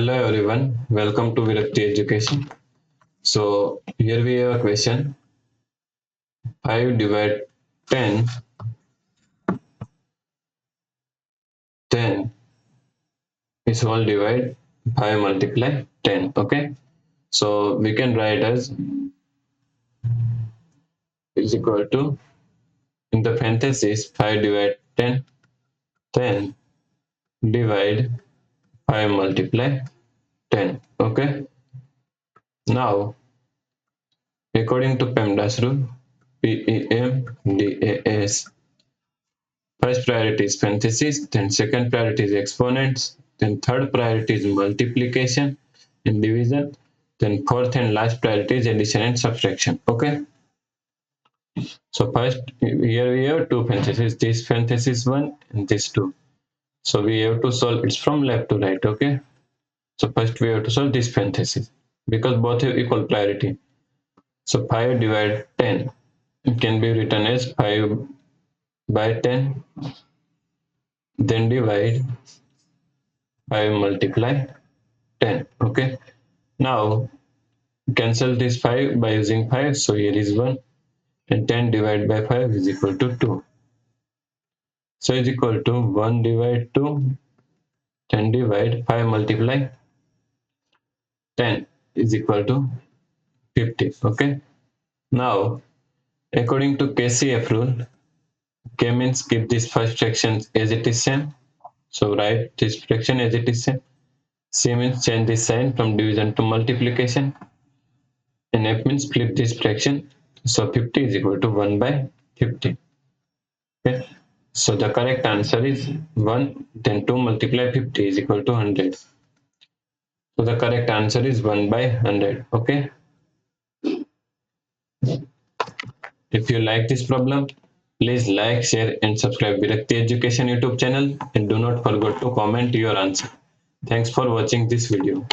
Hello everyone, welcome to Virakti Education. So here we have a question. 5 divide 10, 10 is whole divide 5 multiply 10. Okay, so we can write as is equal to, in the parenthesis, 5 divide 10, 10 divide 5 multiply 10. Okay, now according to PEMDAS rule, PEMDAS, first priority is parentheses, then second priority is exponents, then third priority is multiplication and division, then fourth and last priority is addition and subtraction. Okay, so first here we have two parentheses, this parenthesis one and this two. So we have to solve it's from left to right. Okay, so first we have to solve this parenthesis because both have equal priority. So 5 divide 10, it can be written as 5 by 10, then divide 5 multiply 10. Okay, now cancel this 5 by using 5, so here is 1, and 10 divided by 5 is equal to 2. So is equal to 1 divide 2, 10 divide 5 multiply 10 is equal to 50. Okay, now according to KCF rule, K means keep this first fraction as it is same, so write this fraction as it is same. C means change this sign from division to multiplication, and F means flip this fraction. So 50 is equal to 1 by 50. Okay. So the correct answer is 1, then 2 multiply 50 is equal to 100. So the correct answer is 1 by 100. Okay. If you like this problem, please like, share and subscribe Virakti Education YouTube channel, and do not forget to comment your answer. Thanks for watching this video.